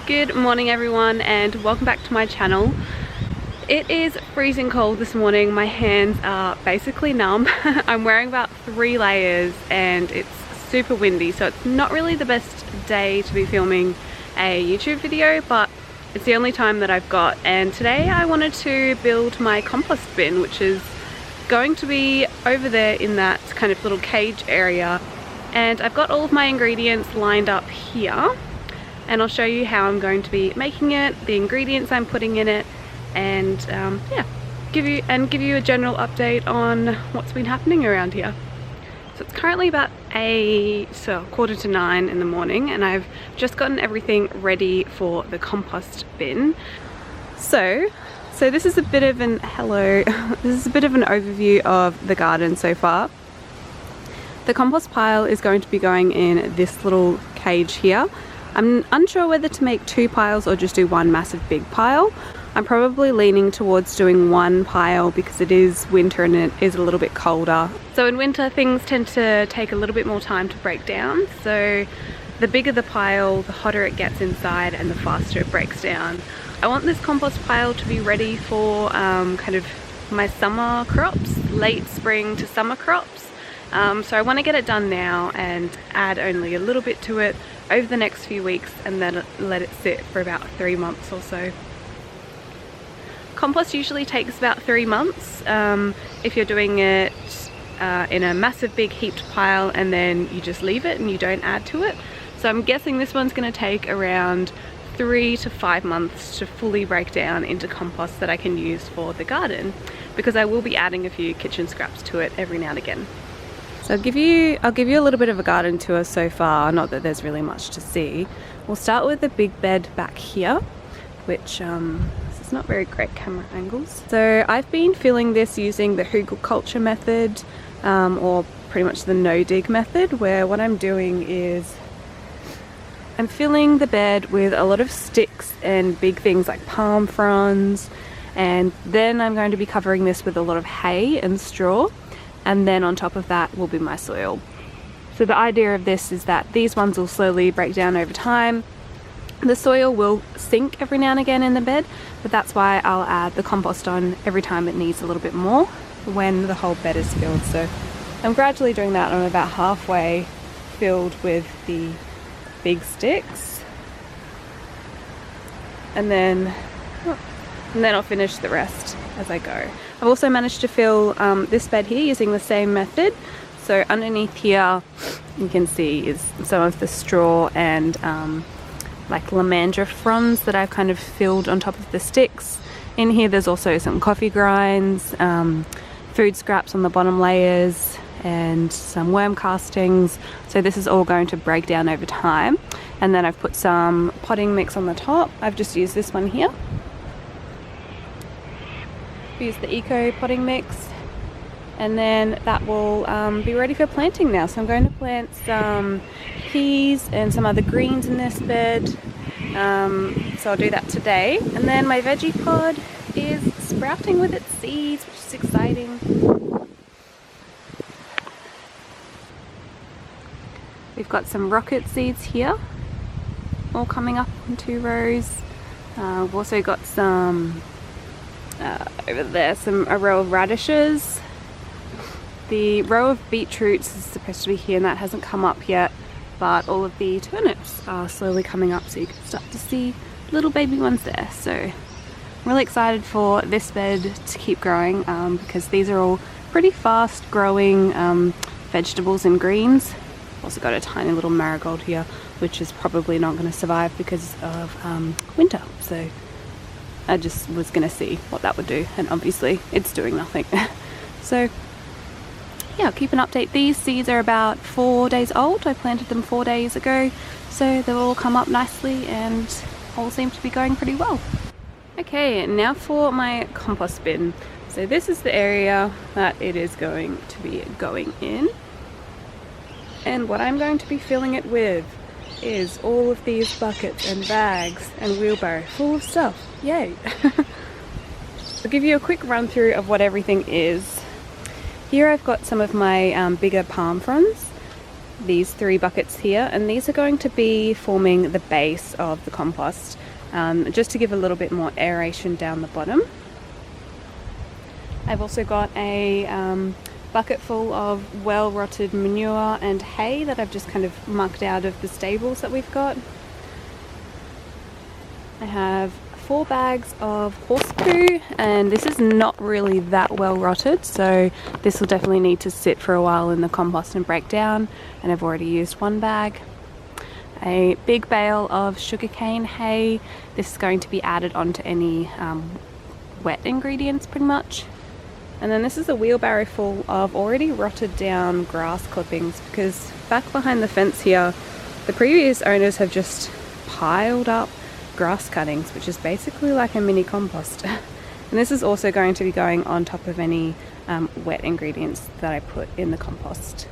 Good morning everyone and welcome back to my channel. It is freezing cold this morning. My hands are basically numb. I'm wearing about 3 layers and it's super windy, so it's not really the best day to be filming a YouTube video, but it's the only time that I've got. And today I wanted to build my compost bin, which is going to be over there in that kind of little cage area. And I've got all of my ingredients lined up here, and I'll show you how I'm going to be making it, the ingredients I'm putting in it, and yeah, give you a general update on what's been happening around here. So it's currently about 8:45 in the morning, and I've just gotten everything ready for the compost bin. So this is a bit of an this is a bit of an overview of the garden so far. The compost pile is going to be going in this little cage here. I'm unsure whether to make 2 piles or just do one massive big pile. I'm probably leaning towards doing one pile because it is winter and it is a little bit colder. So in winter things tend to take a little bit more time to break down. So the bigger the pile, the hotter it gets inside and the faster it breaks down. I want this compost pile to be ready for kind of my summer crops, late spring to summer crops. So I want to get it done now and add only a little bit to it over the next few weeks and then let it sit for about 3 months or so. Compost usually takes about 3 months if you're doing it in a massive big heaped pile and then you just leave it and you don't add to it. So I'm guessing this one's going to take around 3 to 5 months to fully break down into compost that I can use for the garden, because I will be adding a few kitchen scraps to it every now and again. So I'll give you a little bit of a garden tour so far, not that there's really much to see. We'll start with the big bed back here, which this is not very great camera angles. So I've been filling this using the hugelkultur method, or pretty much the no-dig method, where what I'm doing is I'm filling the bed with a lot of sticks and big things like palm fronds, and then I'm going to be covering this with a lot of hay and straw. And then on top of that will be my soil. So the idea of this is that these ones will slowly break down over time. The soil will sink every now and again in the bed, but that's why I'll add the compost on every time it needs a little bit more when the whole bed is filled. So I'm gradually doing that. I'm about halfway filled with the big sticks. And then I'll finish the rest as I go. I've also managed to fill this bed here using the same method. So underneath here you can see is some of the straw and like lamandra fronds that I've kind of filled on top of the sticks. In here there's also some coffee grinds, food scraps on the bottom layers, and some worm castings. So this is all going to break down over time. And then I've put some potting mix on the top. I've just used this one here. Use the eco potting mix, and then that will be ready for planting now. So I'm going to plant some peas and some other greens in this bed, so I'll do that today. And then my veggie pod is sprouting with its seeds, which is exciting. We've got some rocket seeds here all coming up in 2 rows. We've also got some over there, a row of radishes. The row of beetroots is supposed to be here and that hasn't come up yet, but all of the turnips are slowly coming up, so you can start to see little baby ones there. So I'm really excited for this bed to keep growing, because these are all pretty fast growing vegetables and greens. Also got a tiny little marigold here, which is probably not going to survive because of winter. So I just was going to see what that would do, and obviously it's doing nothing. So yeah, I'll keep an update. These seeds are about 4 days old. I planted them 4 days ago, so they'll all come up nicely and all seem to be going pretty well. Okay, now for my compost bin. So this is the area that it is going to be going in, and what I'm going to be filling it with is all of these buckets and bags and wheelbarrow full of stuff. Yay! I'll give you a quick run through of what everything is. Here I've got some of my bigger palm fronds. these 3 buckets here, and these are going to be forming the base of the compost, just to give a little bit more aeration down the bottom. I've also got a bucket full of well rotted manure and hay that I've just kind of mucked out of the stables that we've got. I have 4 bags of horse poo, and this is not really that well rotted, so this will definitely need to sit for a while in the compost and break down, and I've already used 1 bag. A big bale of sugarcane hay. This is going to be added onto any wet ingredients pretty much. And then this is a wheelbarrow full of already rotted down grass clippings, because back behind the fence here, the previous owners have just piled up grass cuttings, which is basically like a mini compost. And this is also going to be going on top of any wet ingredients that I put in the compost.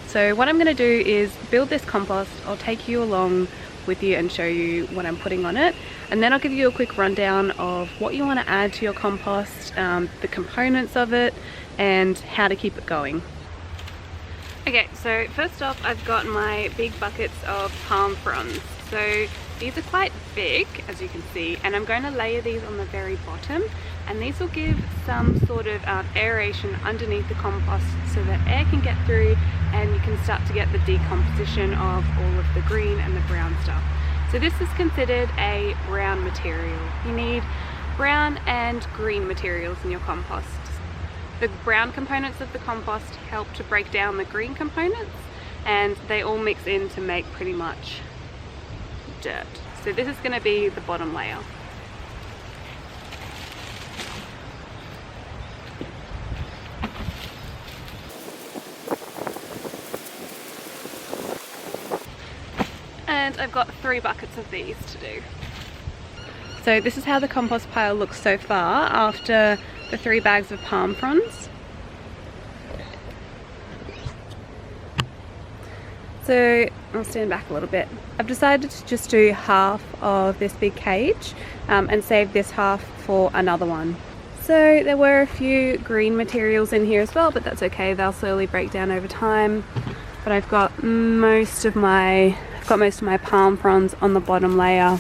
So what I'm going to do is build this compost. I'll take you along with you and show you what I'm putting on it, and then I'll give you a quick rundown of what you want to add to your compost, the components of it, and how to keep it going. Okay, so first off, I've got my big buckets of palm fronds. So these are quite big, as you can see, and I'm going to layer these on the very bottom, and these will give some sort of aeration underneath the compost so that air can get through and you can start to get the decomposition of all of the green and the brown stuff. So this is considered a brown material. You need brown and green materials in your compost. The brown components of the compost help to break down the green components, and they all mix in to make pretty much dirt. So this is going to be the bottom layer. And I've got 3 buckets of these to do. So this is how the compost pile looks so far after the 3 bags of palm fronds. So I'll stand back a little bit. I've decided to just do half of this big cage and save this half for another one. So there were a few green materials in here as well, but that's okay, they'll slowly break down over time. But I've got most of my palm fronds on the bottom layer,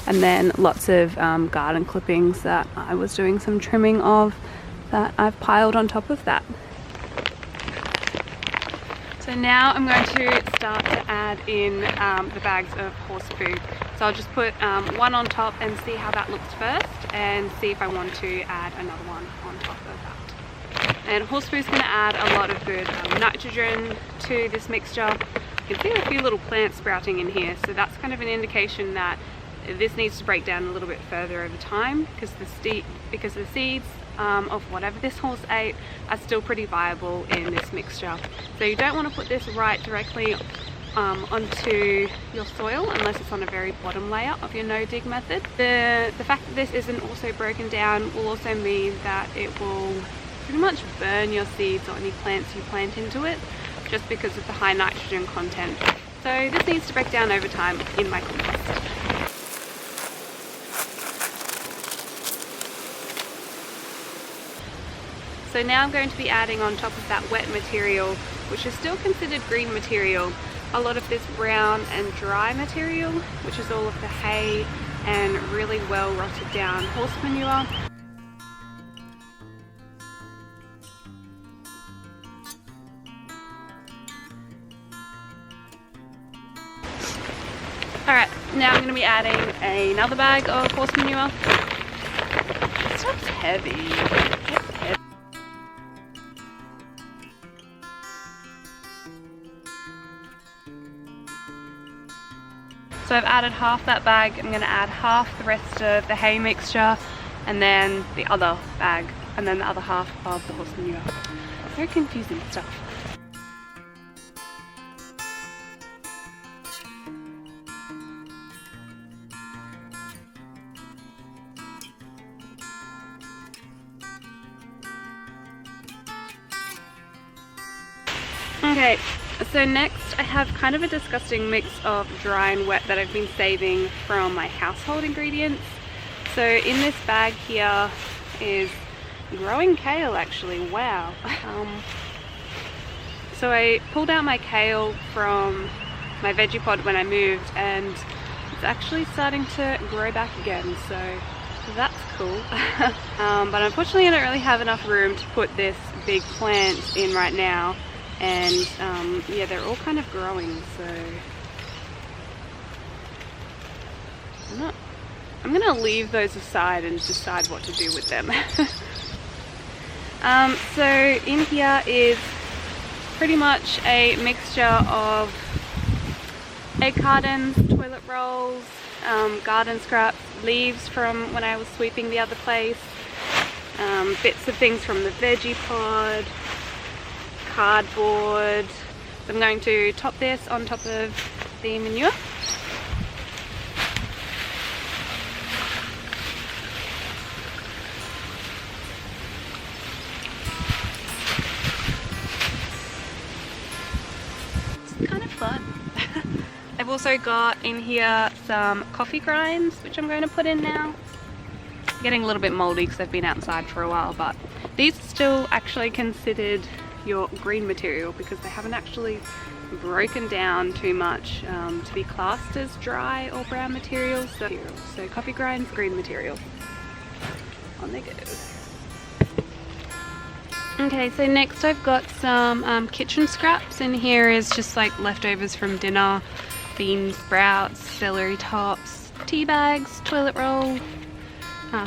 and then lots of garden clippings that I was doing some trimming of that I've piled on top of that. So now I'm going to start to add in the bags of horse poo. So I'll just put 1 on top and see how that looks first, and see if I want to add another one on top of that. And horse poo is going to add a lot of good nitrogen to this mixture. You can see a few little plants sprouting in here, so that's kind of an indication that this needs to break down a little bit further over time, because the seeds of whatever this horse ate are still pretty viable in this mixture. So you don't want to put this right directly onto your soil unless it's on a very bottom layer of your no dig method. The fact that this isn't also broken down will also mean that it will pretty much burn your seeds or any plants you plant into it, just because of the high nitrogen content. So this needs to break down over time in my compost. So now I'm going to be adding on top of that wet material, which is still considered green material, a lot of this brown and dry material, which is all of the hay and really well rotted down horse manure. Alright, now I'm going to be adding another bag of horse manure. This stuff's heavy. It's heavy. So I've added half that bag. I'm going to add half the rest of the hay mixture, and then the other bag, and then the other half of the horse manure. Very confusing stuff. Okay, so next I have kind of a disgusting mix of dry and wet that I've been saving from my household ingredients. So in this bag here is growing kale, actually. Wow. So I pulled out my kale from my veggie pod when I moved, and it's actually starting to grow back again, so that's cool. But unfortunately I don't really have enough room to put this big plant in right now, and yeah, they're all kind of growing, so I'm gonna leave those aside and decide what to do with them. So in here is pretty much a mixture of egg cartons, toilet rolls, garden scraps, leaves from when I was sweeping the other place, bits of things from the veggie pod, cardboard. So I'm going to top this on top of the manure. It's kind of fun. I've also got in here some coffee grinds, which I'm going to put in now. Getting a little bit moldy because they've been outside for a while, but these are still actually considered your green material because they haven't actually broken down too much to be classed as dry or brown materials. So coffee grinds, green material. On they go. Okay, so next I've got some kitchen scraps. In here is just like leftovers from dinner, bean sprouts, celery tops, tea bags, toilet roll,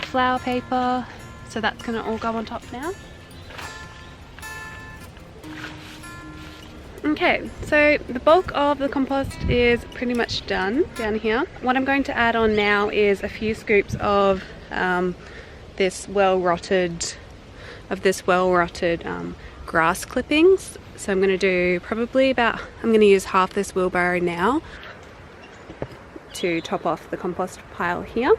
flour paper. So that's gonna all go on top now. Okay, so the bulk of the compost is pretty much done down here. What I'm going to add on now is a few scoops of this well-rotted grass clippings. So I'm going to do probably I'm going to use half this wheelbarrow now to top off the compost pile here.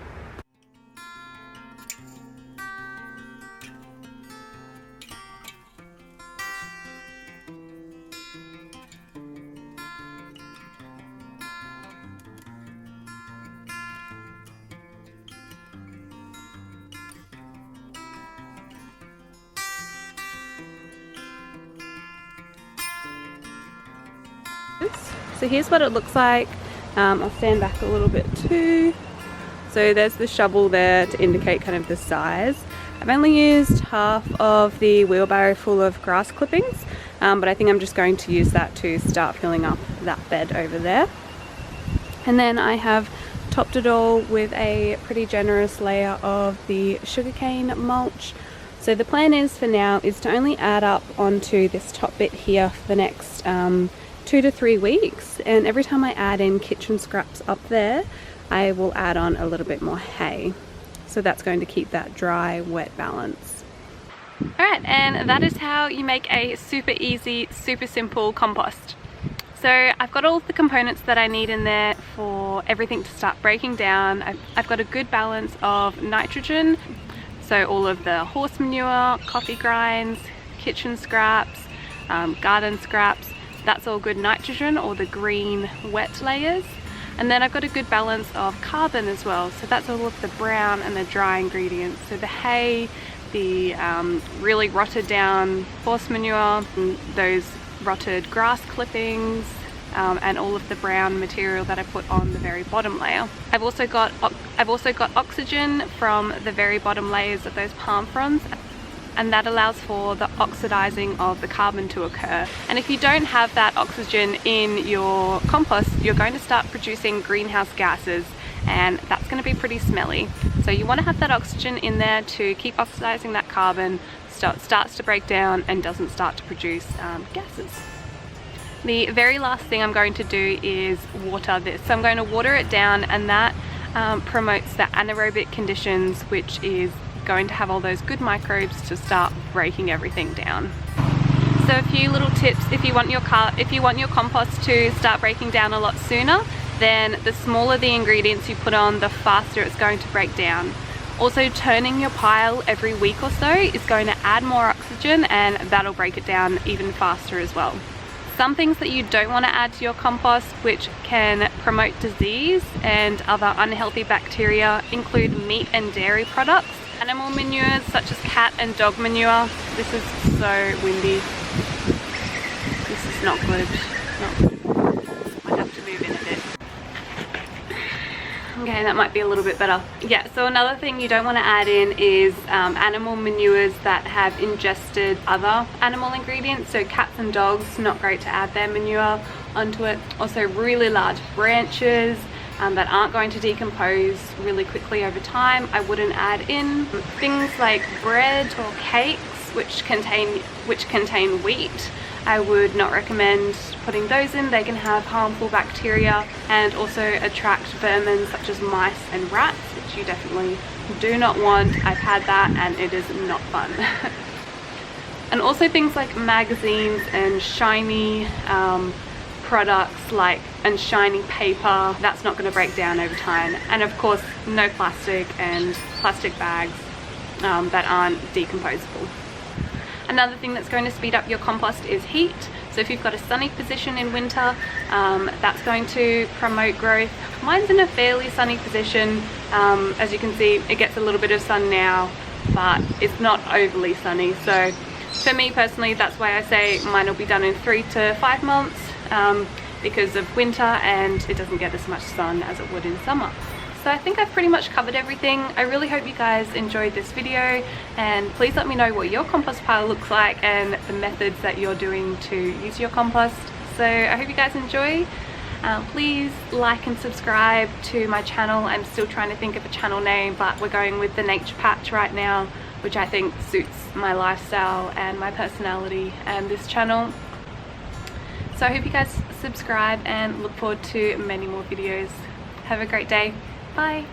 So here's what it looks like. I'll stand back a little bit too. So there's the shovel there to indicate kind of the size. I've only used half of the wheelbarrow full of grass clippings, but I think I'm just going to use that to start filling up that bed over there. And then I have topped it all with a pretty generous layer of the sugarcane mulch. So the plan is for now is to only add up onto this top bit here for the next 2 to 3 weeks, and every time I add in kitchen scraps up there I will add on a little bit more hay, so that's going to keep that dry wet balance. Alright, and that is how you make a super easy, super simple compost. So I've got all of the components that I need in there for everything to start breaking down. I've got a good balance of nitrogen, so all of the horse manure, coffee grinds, kitchen scraps, garden scraps. That's all good nitrogen, or the green wet layers. And then I've got a good balance of carbon as well. So that's all of the brown and the dry ingredients. So the hay, the really rotted down horse manure, those rotted grass clippings, and all of the brown material that I put on the very bottom layer. I've also got oxygen from the very bottom layers of those palm fronds, and that allows for the oxidizing of the carbon to occur. And if you don't have that oxygen in your compost, you're going to start producing greenhouse gases, and that's going to be pretty smelly. So you want to have that oxygen in there to keep oxidizing that carbon, so it starts to break down and doesn't start to produce gases. The very last thing I'm going to do is water this. So I'm going to water it down, and that promotes the anaerobic conditions, which is going to have all those good microbes to start breaking everything down. So a few little tips: if you want your compost to start breaking down a lot sooner, then the smaller the ingredients you put on, the faster it's going to break down. Also, turning your pile every week or so is going to add more oxygen, and that'll break it down even faster as well. Some things that you don't want to add to your compost, which can promote disease and other unhealthy bacteria, include meat and dairy products, animal manures such as cat and dog manure. This is so windy. I'm It's not good. Not good. Might have to move in a bit. Okay, that might be a little bit better. Yeah, so another thing you don't want to add in is animal manures that have ingested other animal ingredients. So cats and dogs, not great to add their manure onto it. Also really large branches that aren't going to decompose really quickly over time, I wouldn't add in. Things like bread or cakes which contain wheat, I would not recommend putting those in. They can have harmful bacteria and also attract vermin such as mice and rats, which you definitely do not want. I've had that and it is not fun. And also things like magazines and shiny products and shiny paper, that's not going to break down over time. And of course no plastic and plastic bags that aren't decomposable. Another thing that's going to speed up your compost is heat. So if you've got a sunny position in winter, that's going to promote growth. Mine's in a fairly sunny position. As you can see, it gets a little bit of sun now, but it's not overly sunny. So for me personally, that's why I say mine will be done in 3 to 5 months because of winter and it doesn't get as much sun as it would in summer. So I think I've pretty much covered everything. I really hope you guys enjoyed this video, and please let me know what your compost pile looks like and the methods that you're doing to use your compost. So I hope you guys enjoy. Please like and subscribe to my channel. I'm still trying to think of a channel name, but we're going with the Nature Patch right now, which I think suits my lifestyle and my personality and this channel. So I hope you guys subscribe and look forward to many more videos. Have a great day. Bye.